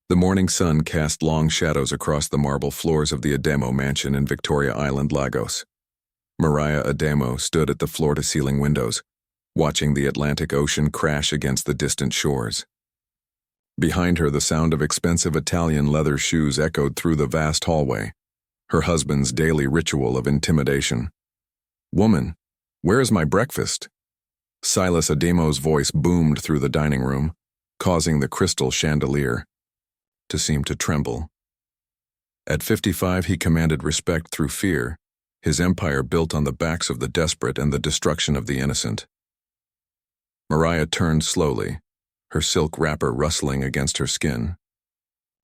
The morning sun cast long shadows across the marble floors of the Ademo mansion in Victoria Island, Lagos. Maria Ademo stood at the floor-to-ceiling windows, watching the Atlantic Ocean crash against the distant shores. Behind her, the sound of expensive Italian leather shoes echoed through the vast hallway, her husband's daily ritual of intimidation. "Woman, where is my breakfast?" Silas Ademo's voice boomed through the dining room, causing the crystal chandelier to seem to tremble. At 55, he commanded respect through fear, his empire built on the backs of the desperate and the destruction of the innocent. Maria turned slowly, her silk wrapper rustling against her skin.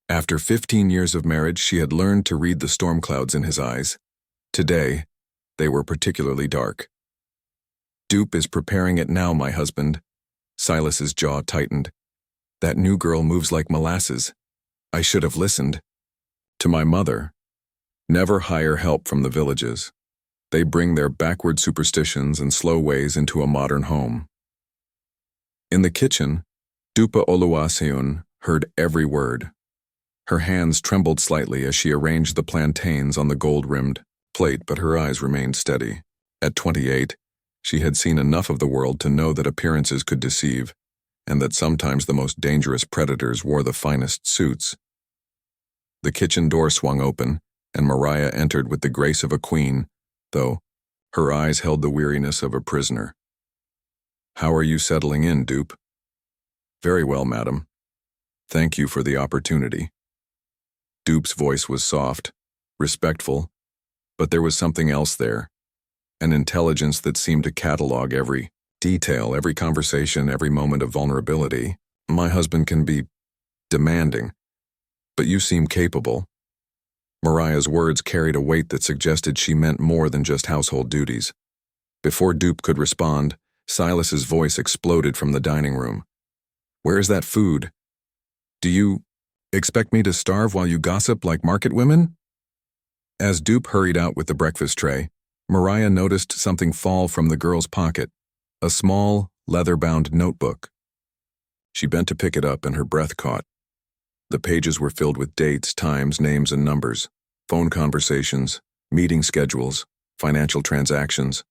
After 15 years of marriage, she had learned to read the storm clouds in his eyes. Today, they were particularly dark. "Dupe is preparing it now, my husband." Silas's jaw tightened. "That new girl moves like molasses. I should have listened." "To my mother, never hire help from the villages. They bring their backward superstitions and slow ways into a modern home." In the kitchen, Dupe Oluwaseun heard every word. Her hands trembled slightly as she arranged the plantains on the gold-rimmed plate, but her eyes remained steady. At 28, she had seen enough of the world to know that appearances could deceive, and that sometimes the most dangerous predators wore the finest suits. The kitchen door swung open, and Maria entered with the grace of a queen, though her eyes held the weariness of a prisoner. "How are you settling in, Dupe?" "Very well, madam. Thank you for the opportunity." Dupe's voice was soft, respectful, but there was something else there, an intelligence that seemed to catalog every detail, every conversation, every moment of vulnerability. "My husband can be demanding, but you seem capable." Maria's words carried a weight that suggested she meant more than just household duties. Before Dupe could respond, Silas's voice exploded from the dining room. "Where is that food? Do you expect me to starve while you gossip like market women?" As Dupe hurried out with the breakfast tray, Maria noticed something fall from the girl's pocket, a small, leather-bound notebook. She bent to pick it up and her breath caught. The pages were filled with dates, times, names, and numbers, phone conversations, meeting schedules, financial transactions.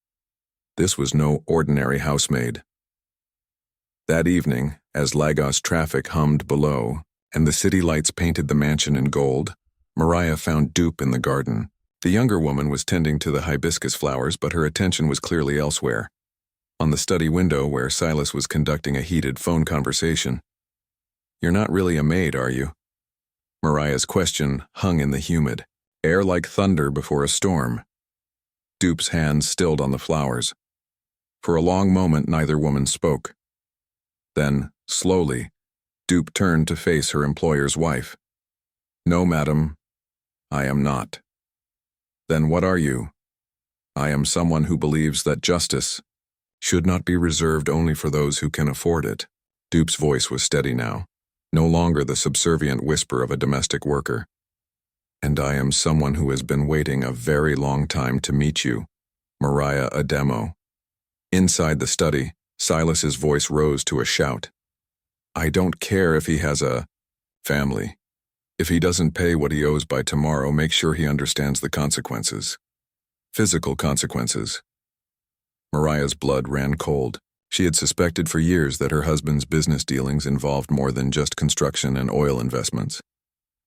This was no ordinary housemaid. That evening, as Lagos traffic hummed below and the city lights painted the mansion in gold, Maria found Dupe in the garden. The younger woman was tending to the hibiscus flowers, but her attention was clearly elsewhere, on the study window where Silas was conducting a heated phone conversation. "You're not really a maid, are you?" Maria's question hung in the humid air like thunder before a storm. Dupe's hands stilled on the flowers. For a long moment, neither woman spoke. Then, slowly, Dupe turned to face her employer's wife. "No, madam, I am not." "Then what are you?" "I am someone who believes that justice should not be reserved only for those who can afford it." Dupe's voice was steady now, no longer the subservient whisper of a domestic worker. "And I am someone who has been waiting a very long time to meet you, Maria Ademo." Inside the study, Silas's voice rose to a shout. "I don't care if he has a family. If he doesn't pay what he owes by tomorrow, make sure he understands the consequences. Physical consequences." Maria's blood ran cold. She had suspected for years that her husband's business dealings involved more than just construction and oil investments.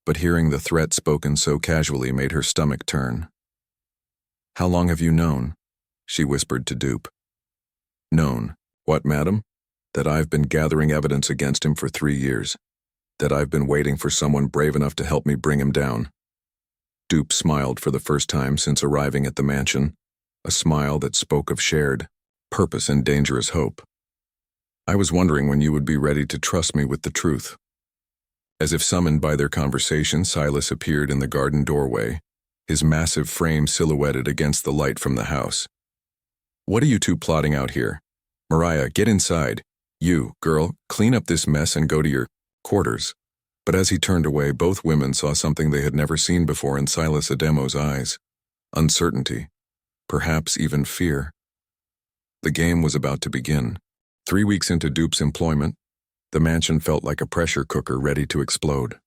But hearing the threat spoken so casually made her stomach turn. "How long have you known?" she whispered to Dupe. "Known? What, madam? That I've been gathering evidence against him for 3 years. That I've been waiting for someone brave enough to help me bring him down." Dupe smiled for the first time since arriving at the mansion, a smile that spoke of shared purpose and dangerous hope. "I was wondering when you would be ready to trust me with the truth." As if summoned by their conversation, Silas appeared in the garden doorway, his massive frame silhouetted against the light from the house. "What are you two plotting out here? Maria, get inside. You, girl, clean up this mess and go to your quarters." But as he turned away, both women saw something they had never seen before in Silas Ademo's eyes: uncertainty, perhaps even fear. The game was about to begin. 3 weeks into Dupe's employment, the mansion felt like a pressure cooker ready to explode.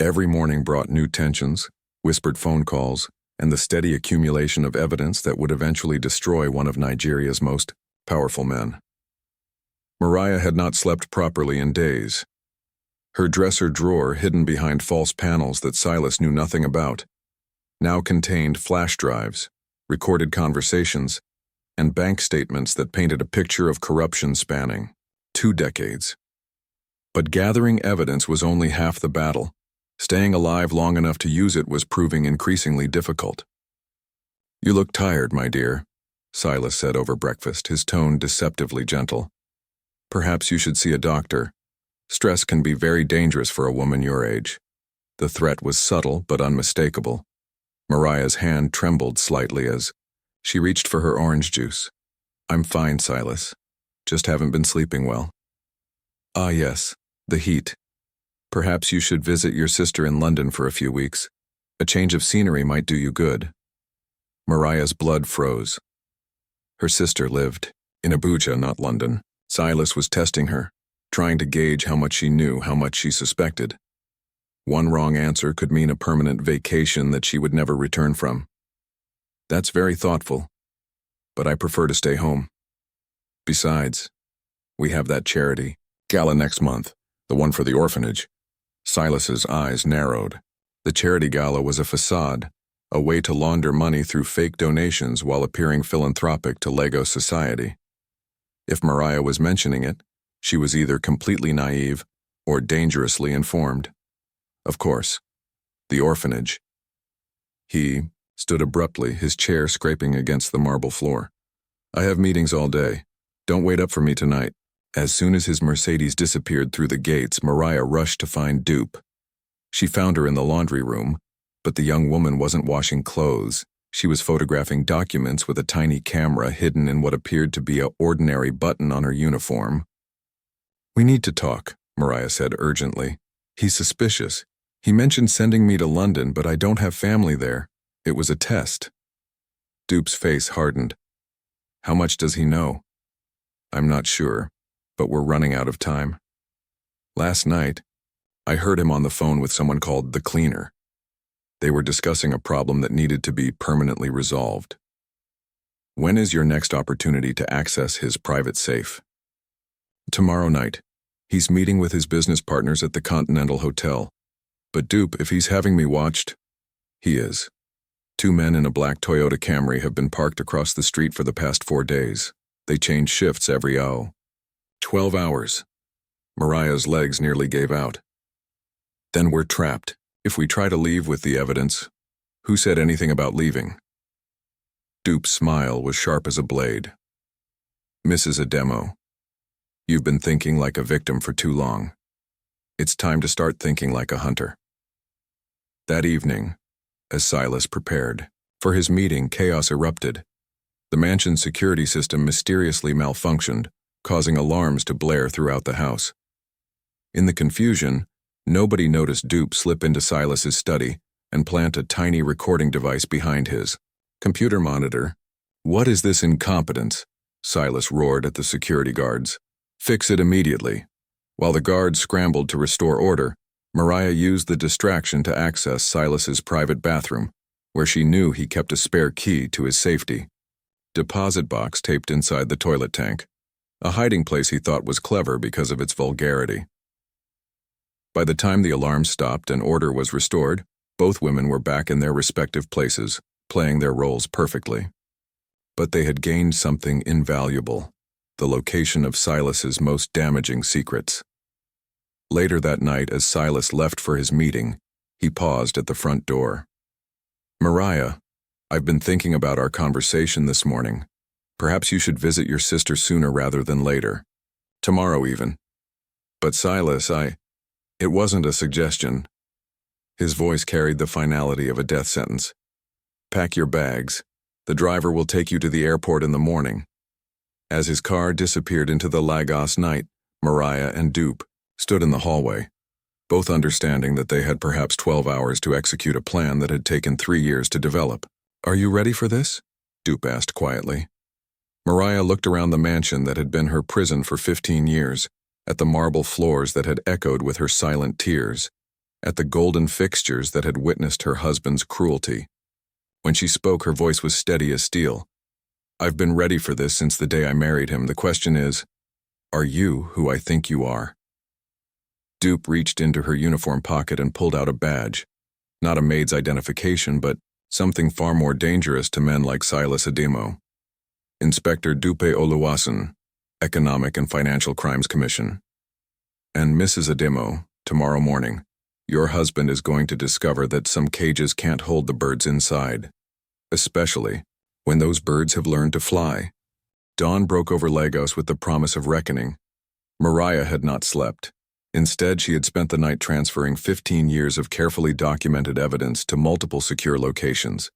Every morning brought new tensions, whispered phone calls, and the steady accumulation of evidence that would eventually destroy one of Nigeria's most powerful men. Mariah had not slept properly in days. Her dresser drawer, hidden behind false panels that Silas knew nothing about, now contained flash drives, recorded conversations, and bank statements that painted a picture of corruption spanning 2 decades. But gathering evidence was only half the battle. Staying alive long enough to use it was proving increasingly difficult. "You look tired, my dear," Silas said over breakfast, his tone deceptively gentle. "Perhaps you should see a doctor. Stress can be very dangerous for a woman your age." The threat was subtle but unmistakable. Mariah's hand trembled slightly as she reached for her orange juice. "I'm fine, Silas. Just haven't been sleeping well." "Ah, yes, the heat. Perhaps you should visit your sister in London for a few weeks. A change of scenery might do you good." Mariah's blood froze. Her sister lived in Abuja, not London. Silas was testing her, trying to gauge how much she knew, how much she suspected. One wrong answer could mean a permanent vacation that she would never return from. "That's very thoughtful, but I prefer to stay home. Besides, we have that charity gala next month, the one for the orphanage." Silas's eyes narrowed. The charity gala was a facade, a way to launder money through fake donations while appearing philanthropic to Lagos society. If Mariah was mentioning it, she was either completely naive or dangerously informed. Of course, the orphanage. He stood abruptly, his chair scraping against the marble floor. "I have meetings all day. Don't wait up for me tonight." As soon as his Mercedes disappeared through the gates, Mariah rushed to find Dupe. She found her in the laundry room, but the young woman wasn't washing clothes. She was photographing documents with a tiny camera hidden in what appeared to be an ordinary button on her uniform. "We need to talk," Mariah said urgently. "He's suspicious. He mentioned sending me to London, but I don't have family there. It was a test." Dupe's face hardened. "How much does he know?" "I'm not sure, but we're running out of time. Last night, I heard him on the phone with someone called the cleaner. They were discussing a problem that needed to be permanently resolved. When is your next opportunity to access his private safe?" "Tomorrow night. He's meeting with his business partners at the Continental Hotel. But Dupe, if he's having me watched, he is. 2 men in a black Toyota Camry have been parked across the street for the past 4 days. They change shifts every 12 hours. Mariah's legs nearly gave out. "Then we're trapped. If we try to leave with the evidence, who said anything about leaving?" Dupe's smile was sharp as a blade. "Mrs. Ademo, you've been thinking like a victim for too long. It's time to start thinking like a hunter." That evening, as Silas prepared for his meeting, chaos erupted. The mansion's security system mysteriously malfunctioned, causing alarms to blare throughout the house. In the confusion, nobody noticed Dupe slip into Silas's study and plant a tiny recording device behind his computer monitor. "What is this incompetence?" Silas roared at the security guards. "Fix it immediately." While the guards scrambled to restore order, Mariah used the distraction to access Silas's private bathroom, where she knew he kept a spare key to his safety deposit box taped inside the toilet tank, a hiding place he thought was clever because of its vulgarity. By the time the alarm stopped and order was restored, both women were back in their respective places, playing their roles perfectly. But they had gained something invaluable: the location of Silas's most damaging secrets. Later that night, as Silas left for his meeting, he paused at the front door. "Mariah, I've been thinking about our conversation this morning. Perhaps you should visit your sister sooner rather than later. Tomorrow even." "But Silas, It wasn't a suggestion." His voice carried the finality of a death sentence. "Pack your bags. The driver will take you to the airport in the morning." As his car disappeared into the Lagos night, Mariah and Dupe stood in the hallway, both understanding that they had perhaps 12 hours to execute a plan that had taken 3 years to develop. "Are you ready for this?" Dupe asked quietly. Mariah looked around the mansion that had been her prison for 15 years, at the marble floors that had echoed with her silent tears. at the golden fixtures that had witnessed her husband's cruelty. When she spoke, her voice was steady as steel. "I've been ready for this since the day I married him. The question is, are you who I think you are?" Dupe reached into her uniform pocket and pulled out a badge. Not a maid's identification, but something far more dangerous to men like Silas Ademo. Inspector Dupe Oluwason, Economic and Financial Crimes Commission. "And Mrs. Ademo, tomorrow morning, your husband is going to discover that some cages can't hold the birds inside, especially when those birds have learned to fly." Dawn broke over Lagos with the promise of reckoning. Mariah had not slept. Instead, she had spent the night transferring 15 years of carefully documented evidence to multiple secure locations.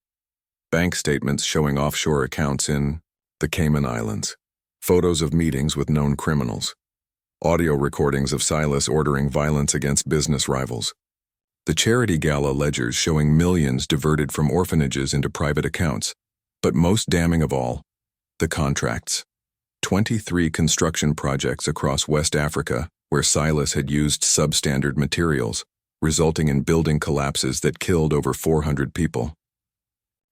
Bank statements showing offshore accounts in the Cayman Islands, photos of meetings with known criminals, audio recordings of Silas ordering violence against business rivals, the charity gala ledgers showing millions diverted from orphanages into private accounts, but most damning of all, the contracts. 23 construction projects across West Africa where Silas had used substandard materials, resulting in building collapses that killed over 400 people.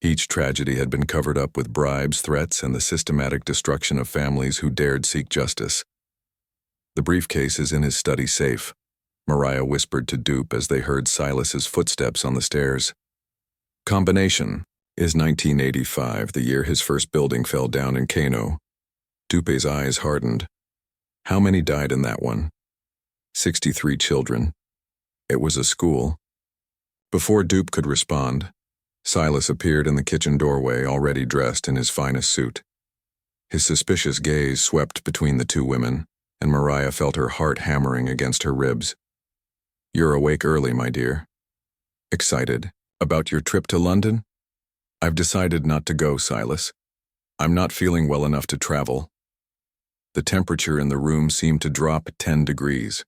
Each tragedy had been covered up with bribes, threats, and the systematic destruction of families who dared seek justice. "The briefcase is in his study safe," Mariah whispered to Dupe as they heard Silas's footsteps on the stairs. "Combination is 1985, the year his first building fell down in Kano." Dupe's eyes hardened. "How many died in that one?" 63 children. It was a school. Before Dupe could respond, Silas appeared in the kitchen doorway, already dressed in his finest suit. His suspicious gaze swept between the two women, and Mariah felt her heart hammering against her ribs. "You're awake early, my dear. Excited about your trip to London?" "I've decided not to go, Silas. I'm not feeling well enough to travel." The temperature in the room seemed to drop 10 degrees.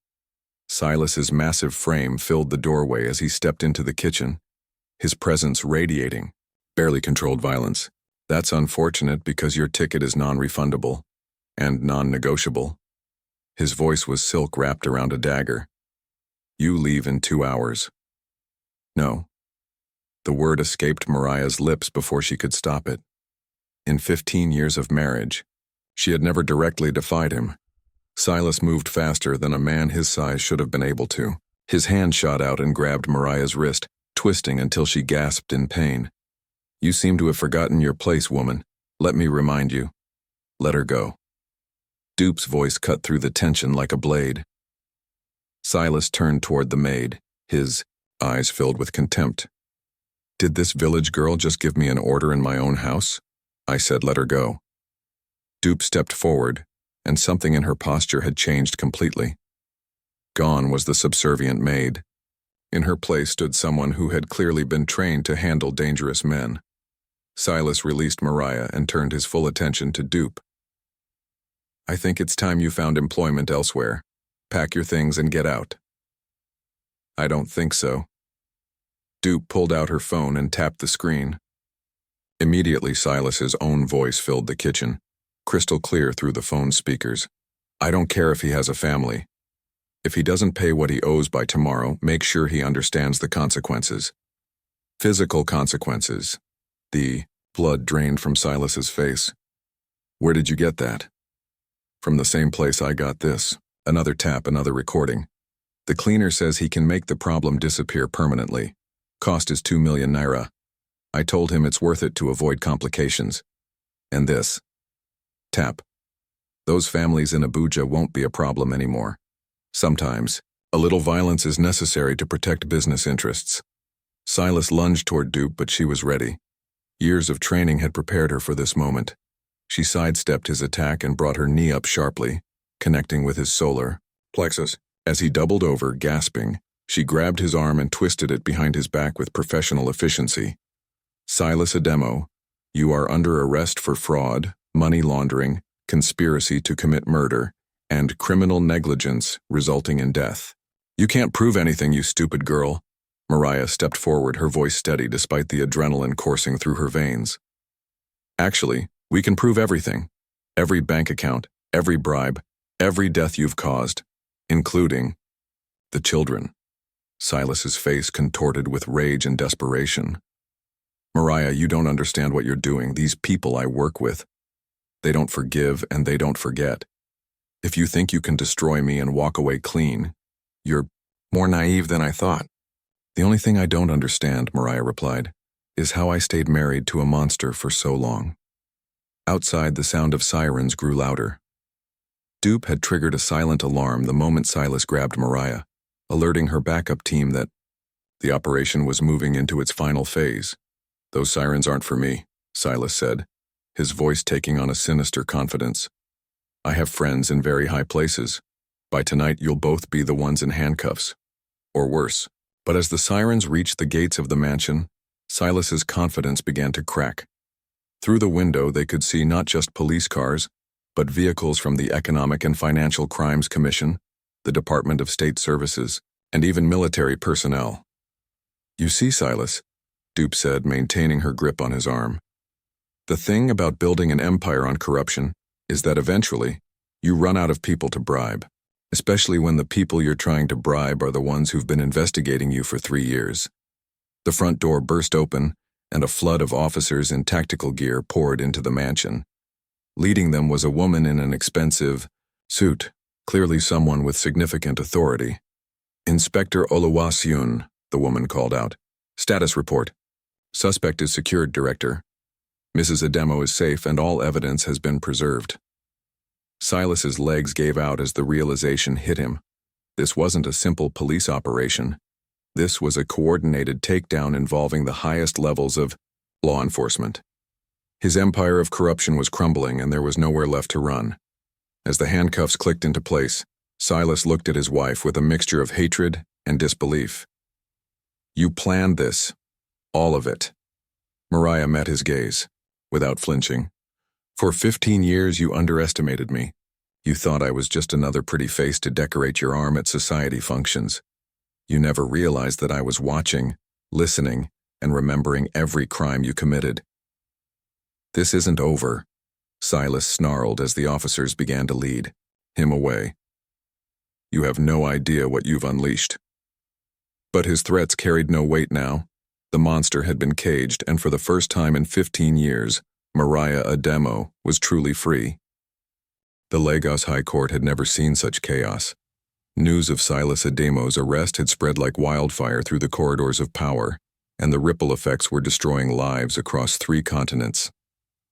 Silas's massive frame filled the doorway as he stepped into the kitchen, his presence radiating barely controlled violence. "That's unfortunate because your ticket is non-refundable and non-negotiable." His voice was silk wrapped around a dagger. "You leave in 2 hours." "No." The word escaped Mariah's lips before she could stop it. In 15 years of marriage, she had never directly defied him. Silas moved faster than a man his size should have been able to. His hand shot out and grabbed Mariah's wrist, twisting until she gasped in pain. "You seem to have forgotten your place, woman. Let me remind you." "Let her go." Dupe's voice cut through the tension like a blade. Silas turned toward the maid, his eyes filled with contempt. "Did this village girl just give me an order in my own house? I said let her go." Dupe stepped forward, and something in her posture had changed completely. Gone was the subservient maid. In her place stood someone who had clearly been trained to handle dangerous men. Silas released Mariah and turned his full attention to Dupe. "I think it's time you found employment elsewhere. Pack your things and get out." "I don't think so." Dupe pulled out her phone and tapped the screen. Immediately, Silas's own voice filled the kitchen, crystal clear through the phone's speakers. "I don't care if he has a family. If he doesn't pay what he owes by tomorrow, make sure he understands the consequences. Physical consequences." The blood drained from Silas's face. "Where did you get that?" "From the same place I got this." Another tap, another recording. "The cleaner says he can make the problem disappear permanently. Cost is 2 million naira. I told him it's worth it to avoid complications. And this." Tap. "Those families in Abuja won't be a problem anymore. Sometimes, a little violence is necessary to protect business interests." Silas lunged toward Dupe, but she was ready. Years of training had prepared her for this moment. She sidestepped his attack and brought her knee up sharply, connecting with his solar plexus. As he doubled over, gasping, she grabbed his arm and twisted it behind his back with professional efficiency. "Silas Ademo, you are under arrest for fraud, money laundering, conspiracy to commit murder, and criminal negligence resulting in death." "You can't prove anything, you stupid girl." Mariah stepped forward, her voice steady despite the adrenaline coursing through her veins. "Actually, we can prove everything. Every bank account, every bribe, every death you've caused, including the children." Silas's face contorted with rage and desperation. "Mariah, you don't understand what you're doing. These people I work with, they don't forgive and they don't forget. If you think you can destroy me and walk away clean, you're more naive than I thought." "The only thing I don't understand," Mariah replied, "is how I stayed married to a monster for so long." Outside, the sound of sirens grew louder. Dupe had triggered a silent alarm the moment Silas grabbed Mariah, alerting her backup team that the operation was moving into its final phase. "Those sirens aren't for me," Silas said, his voice taking on a sinister confidence. "I have friends in very high places. By tonight, you'll both be the ones in handcuffs. Or worse." But as the sirens reached the gates of the mansion, Silas's confidence began to crack. Through the window, they could see not just police cars, but vehicles from the Economic and Financial Crimes Commission, the Department of State Services, and even military personnel. "You see, Silas," Dupe said, maintaining her grip on his arm, "the thing about building an empire on corruption is that eventually, you run out of people to bribe, especially when the people you're trying to bribe are the ones who've been investigating you for 3 years. The front door burst open, and a flood of officers in tactical gear poured into the mansion. Leading them was a woman in an expensive suit, clearly someone with significant authority. "Inspector Oluwaseun," the woman called out. "Status report. Suspect is secured, Director. Mrs. Ademo is safe and all evidence has been preserved." Silas's legs gave out as the realization hit him. This wasn't a simple police operation. This was a coordinated takedown involving the highest levels of law enforcement. His empire of corruption was crumbling and there was nowhere left to run. As the handcuffs clicked into place, Silas looked at his wife with a mixture of hatred and disbelief. "You planned this. All of it." Mariah met his gaze, without flinching. "For 15 years you underestimated me. You thought I was just another pretty face to decorate your arm at society functions. You never realized that I was watching, listening, and remembering every crime you committed." "This isn't over," Silas snarled as the officers began to lead him away. "You have no idea what you've unleashed." But his threats carried no weight now. The monster had been caged, and for the first time in 15 years, Mariah Ademo was truly free. The Lagos High Court had never seen such chaos. News of Silas Ademo's arrest had spread like wildfire through the corridors of power, and the ripple effects were destroying lives across 3 continents.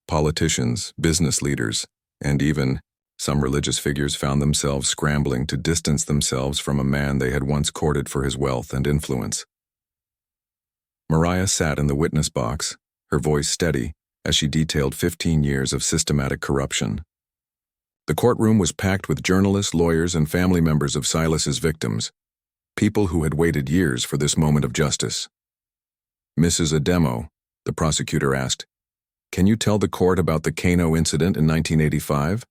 Politicians, business leaders, and even some religious figures found themselves scrambling to distance themselves from a man they had once courted for his wealth and influence. Mariah sat in the witness box, her voice steady, as she detailed 15 years of systematic corruption. The courtroom was packed with journalists, lawyers, and family members of Silas's victims, people who had waited years for this moment of justice. "Mrs. Ademo," the prosecutor asked, "can you tell the court about the Kano incident in 1985?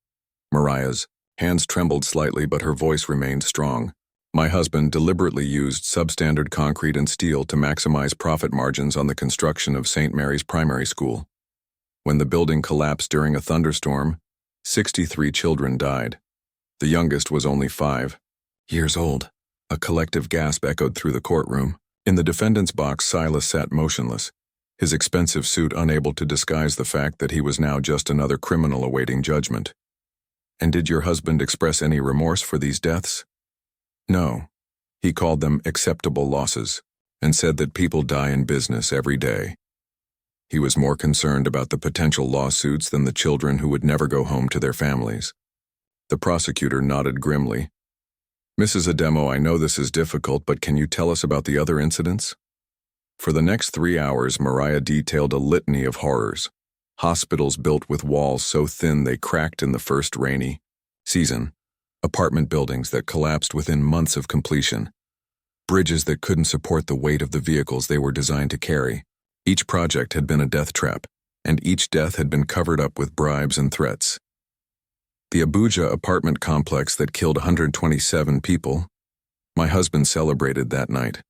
Mariah's hands trembled slightly, but her voice remained strong. "My husband deliberately used substandard concrete and steel to maximize profit margins on the construction of St. Mary's Primary School. When the building collapsed during a thunderstorm, 63 children died. The youngest was only 5 years old." A collective gasp echoed through the courtroom. In the defendant's box, Silas sat motionless, his expensive suit unable to disguise the fact that he was now just another criminal awaiting judgment. "And did your husband express any remorse for these deaths?" "No. He called them acceptable losses, and said that people die in business every day. He was more concerned about the potential lawsuits than the children who would never go home to their families." The prosecutor nodded grimly. "Mrs. Ademo, I know this is difficult, but can you tell us about the other incidents?" For the next 3 hours, Mariah detailed a litany of horrors. Hospitals built with walls so thin they cracked in the first rainy season. Apartment buildings that collapsed within months of completion. Bridges that couldn't support the weight of the vehicles they were designed to carry. Each project had been a death trap, and each death had been covered up with bribes and threats. The Abuja apartment complex that killed 127 people. My husband celebrated that night.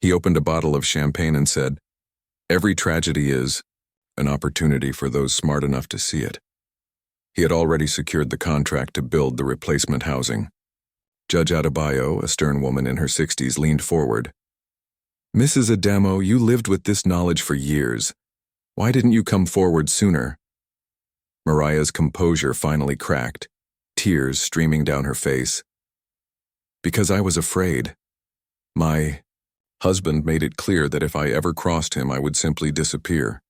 He opened a bottle of champagne and said, "Every tragedy is an opportunity for those smart enough to see it." He had already secured the contract to build the replacement housing. Judge Adebayo, a stern woman in her 60s, leaned forward. Mrs. Ademo, you lived with this knowledge for years. Why didn't you come forward sooner? Mariah's composure finally cracked, tears streaming down her face. Because I was afraid. My husband made it clear that if I ever crossed him, I would simply disappear.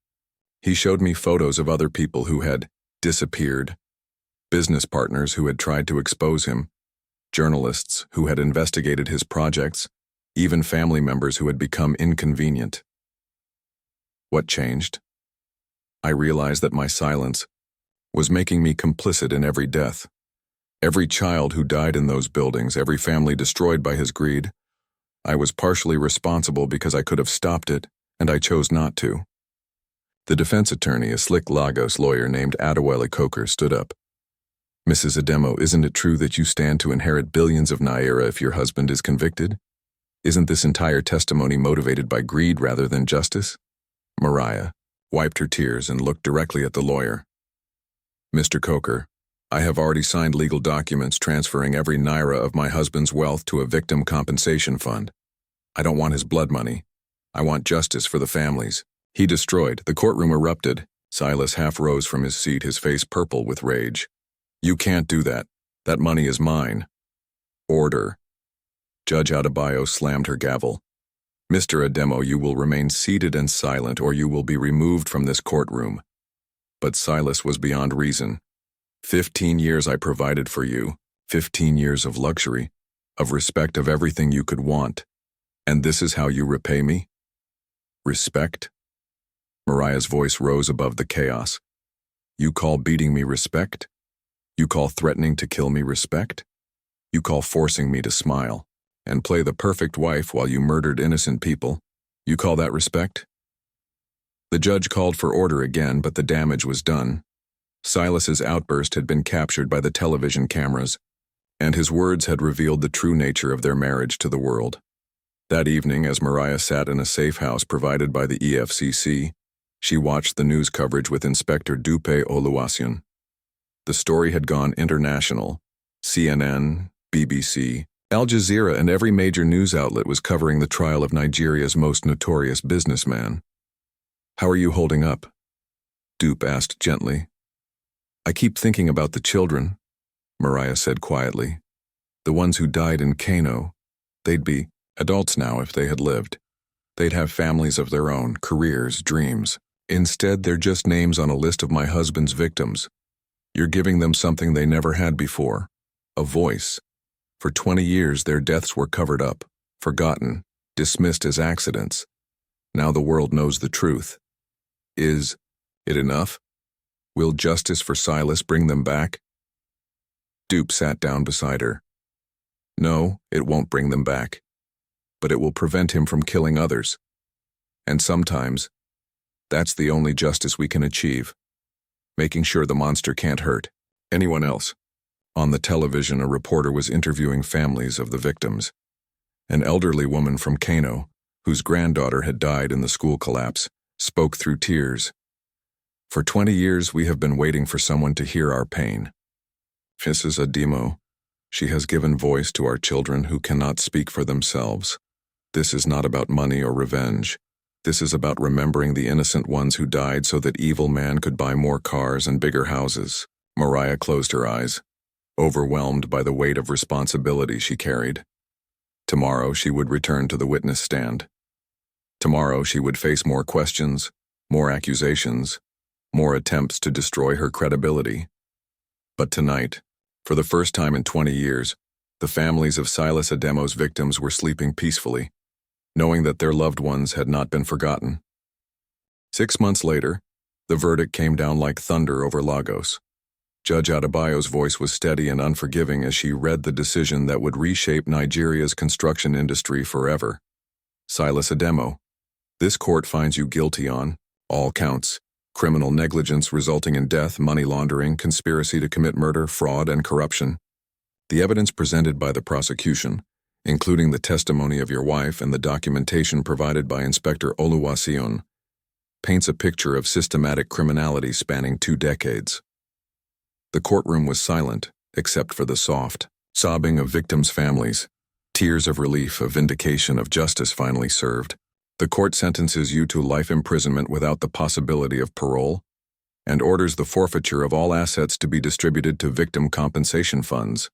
He showed me photos of other people who had disappeared, business partners who had tried to expose him, journalists who had investigated his projects, even family members who had become inconvenient. What changed? I realized that my silence was making me complicit in every death. Every child who died in those buildings, every family destroyed by his greed. I was partially responsible because I could have stopped it, and I chose not to. The defense attorney, a slick Lagos lawyer named Adewale Coker, stood up. Mrs. Ademo, isn't it true that you stand to inherit billions of naira if your husband is convicted? Isn't this entire testimony motivated by greed rather than justice? Mariah wiped her tears and looked directly at the lawyer. Mr. Coker, I have already signed legal documents transferring every naira of my husband's wealth to a victim compensation fund. I don't want his blood money. I want justice for the families he destroyed. The courtroom erupted. Silas half rose from his seat, his face purple with rage. You can't do that. That money is mine. Order. Judge Adebayo slammed her gavel. Mr. Ademo, you will remain seated and silent, or you will be removed from this courtroom. But Silas was beyond reason. 15 years I provided for you, 15 years of luxury, of respect, of everything you could want. And this is how you repay me? Respect? Mariah's voice rose above the chaos. You call beating me respect? You call threatening to kill me respect? You call forcing me to smile and play the perfect wife while you murdered innocent people? You call that respect? The judge called for order again, but the damage was done. Silas's outburst had been captured by the television cameras, and his words had revealed the true nature of their marriage to the world. That evening, as Mariah sat in a safe house provided by the EFCC, she watched the news coverage with Inspector Dupe Oluwaseun. The story had gone international. CNN, BBC, Al Jazeera, and every major news outlet was covering the trial of Nigeria's most notorious businessman. How are you holding up? Dupe asked gently. I keep thinking about the children, Mariah said quietly. The ones who died in Kano. They'd be adults now if they had lived. They'd have families of their own, careers, dreams. Instead, they're just names on a list of my husband's victims. You're giving them something they never had before, a voice. For 20 years, their deaths were covered up, forgotten, dismissed as accidents. Now the world knows the truth. Is it enough? Will justice for Silas bring them back? Dupe sat down beside her. No, it won't bring them back. But it will prevent him from killing others. And sometimes, that's the only justice we can achieve. Making sure the monster can't hurt anyone else. On the television, a reporter was interviewing families of the victims. An elderly woman from Kano, whose granddaughter had died in the school collapse, spoke through tears. For 20 years, we have been waiting for someone to hear our pain. Mrs. Ademo, she has given voice to our children who cannot speak for themselves. This is not about money or revenge. This is about remembering the innocent ones who died so that evil man could buy more cars and bigger houses. Mariah closed her eyes, overwhelmed by the weight of responsibility she carried. Tomorrow she would return to the witness stand. Tomorrow she would face more questions, more accusations, more attempts to destroy her credibility. But tonight, for the first time in 20 years, the families of Silas Ademo's victims were sleeping peacefully, knowing that their loved ones had not been forgotten. 6 months later, the verdict came down like thunder over Lagos. Judge Adebayo's voice was steady and unforgiving as she read the decision that would reshape Nigeria's construction industry forever. Silas Ademo, this court finds you guilty on all counts: criminal negligence resulting in death, money laundering, conspiracy to commit murder, fraud, and corruption. The evidence presented by the prosecution, including the testimony of your wife and the documentation provided by Inspector Oluwaseun, paints a picture of systematic criminality spanning 2 decades. The courtroom was silent, except for the soft, Sobbing of victims' families, tears of relief, of vindication, of justice finally served. The court sentences you to life imprisonment without the possibility of parole, and orders the forfeiture of all assets to be distributed to victim compensation funds.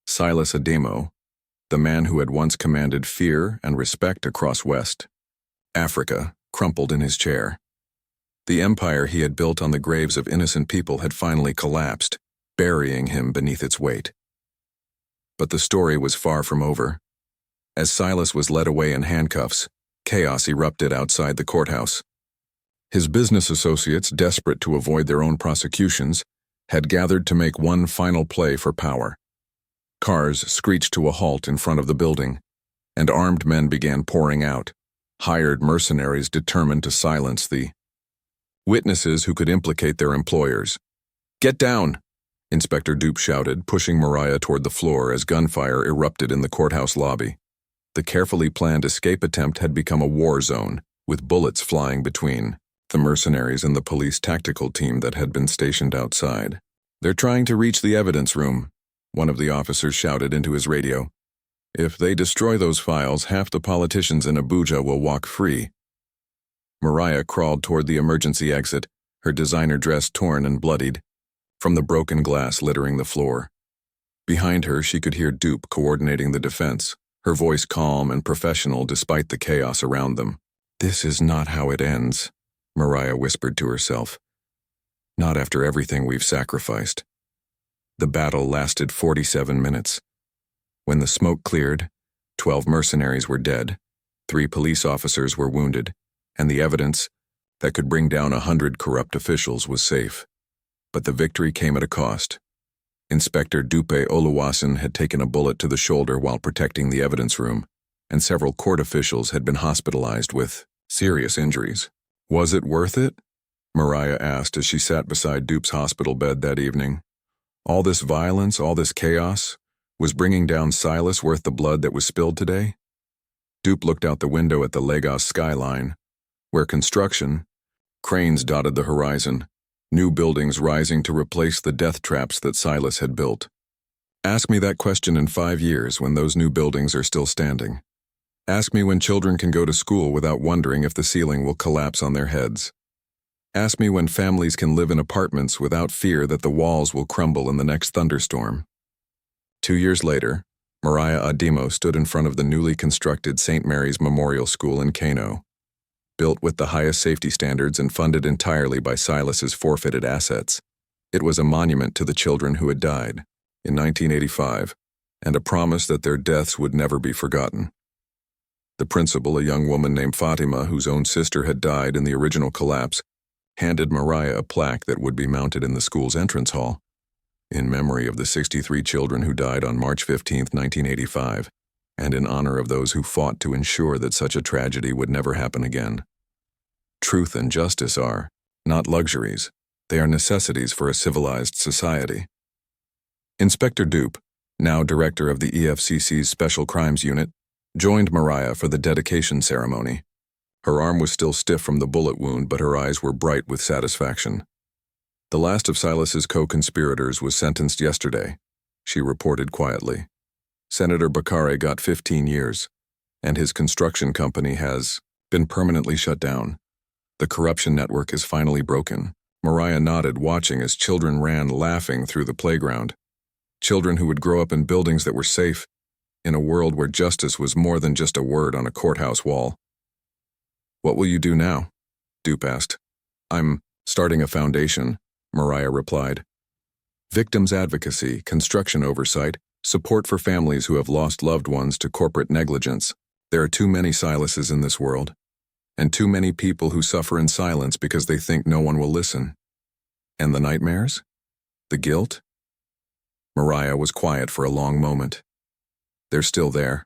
Silas Ademo, the man who had once commanded fear and respect across West Africa, crumpled in his chair. The empire he had built on the graves of innocent people had finally collapsed, burying him beneath its weight. But the story was far from over. As Silas was led away in handcuffs, chaos erupted outside the courthouse. His business associates, desperate to avoid their own prosecutions, had gathered to make one final play for power. Cars screeched to a halt in front of the building, and armed men began pouring out, hired mercenaries determined to silence the witnesses who could implicate their employers. "Get down!" Inspector Dupe shouted, pushing Mariah toward the floor as gunfire erupted in the courthouse lobby. The carefully planned escape attempt had become a war zone, with bullets flying between the mercenaries and the police tactical team that had been stationed outside. "They're trying to reach the evidence room," one of the officers shouted into his radio. "If they destroy those files, half the politicians in Abuja will walk free." Mariah crawled toward the emergency exit, her designer dress torn and bloodied from the broken glass littering the floor. Behind her, she could hear Dupe coordinating the defense, her voice calm and professional despite the chaos around them. "This is not how it ends," Mariah whispered to herself. "Not after everything we've sacrificed." The battle lasted 47 minutes. When the smoke cleared, 12 mercenaries were dead, 3 police officers were wounded, and the evidence that could bring down 100 corrupt officials was safe. But the victory came at a cost. Inspector Dupe Oluwasen had taken a bullet to the shoulder while protecting the evidence room, and several court officials had been hospitalized with serious injuries. "Was it worth it?" Mariah asked as she sat beside Dupe's hospital bed that evening. "All this violence, all this chaos, was bringing down Silas worth the blood that was spilled today?" Dupe looked out the window at the Lagos skyline, where construction, cranes dotted the horizon, new buildings rising to replace the death traps that Silas had built. "Ask me that question in 5 years when those new buildings are still standing. Ask me when children can go to school without wondering if the ceiling will collapse on their heads. Ask me when families can live in apartments without fear that the walls will crumble in the next thunderstorm." 2 years later, Mariah Ademo stood in front of the newly constructed St. Mary's Memorial School in Kano. Built with the highest safety standards and funded entirely by Silas's forfeited assets, it was a monument to the children who had died in 1985, and a promise that their deaths would never be forgotten. The principal, a young woman named Fatima, whose own sister had died in the original collapse, handed Mariah a plaque that would be mounted in the school's entrance hall, in memory of the 63 children who died on March 15, 1985, and in honor of those who fought to ensure that such a tragedy would never happen again. Truth and justice are not luxuries, they are necessities for a civilized society. Inspector Dupe, now director of the EFCC's Special Crimes Unit, joined Mariah for the dedication ceremony. Her arm was still stiff from the bullet wound, but her eyes were bright with satisfaction. "The last of Silas's co-conspirators was sentenced yesterday," she reported quietly. "Senator Bakare got 15 years, and his construction company has been permanently shut down. The corruption network is finally broken." Mariah nodded, watching as children ran laughing through the playground. Children who would grow up in buildings that were safe, in a world where justice was more than just a word on a courthouse wall. "What will you do now?" Dupe asked. "I'm starting a foundation," Mariah replied. "Victims advocacy, construction oversight, support for families who have lost loved ones to corporate negligence. There are too many Silases in this world, and too many people who suffer in silence because they think no one will listen." "And the nightmares? The guilt?" Mariah was quiet for a long moment. "They're still there.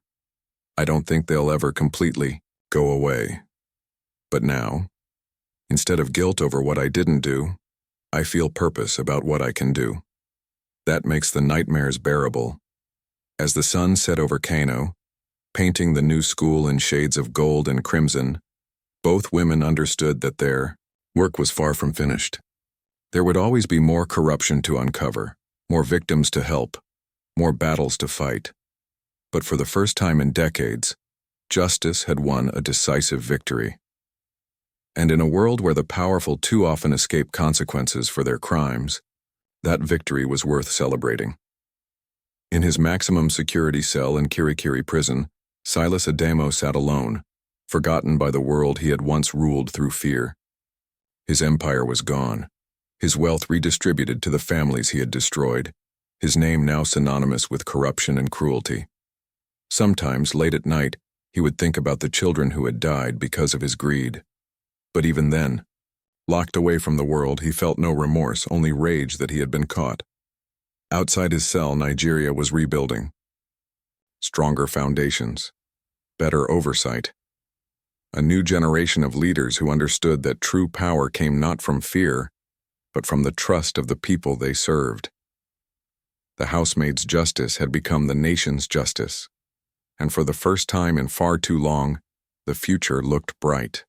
I don't think they'll ever completely go away. But now, instead of guilt over what I didn't do, I feel purpose about what I can do. That makes the nightmares bearable." As the sun set over Kano, painting the new school in shades of gold and crimson, both women understood that their work was far from finished. There would always be more corruption to uncover, more victims to help, more battles to fight. But for the first time in decades, justice had won a decisive victory. And in a world where the powerful too often escape consequences for their crimes, that victory was worth celebrating. In his maximum security cell in Kirikiri prison, Silas Ademo sat alone, forgotten by the world he had once ruled through fear. His empire was gone, his wealth redistributed to the families he had destroyed, his name now synonymous with corruption and cruelty. Sometimes, late at night, he would think about the children who had died because of his greed. But even then, locked away from the world, he felt no remorse, only rage that he had been caught. Outside his cell, Nigeria was rebuilding. Stronger foundations, better oversight. A new generation of leaders who understood that true power came not from fear, but from the trust of the people they served. The housemaid's justice had become the nation's justice, and for the first time in far too long, the future looked bright.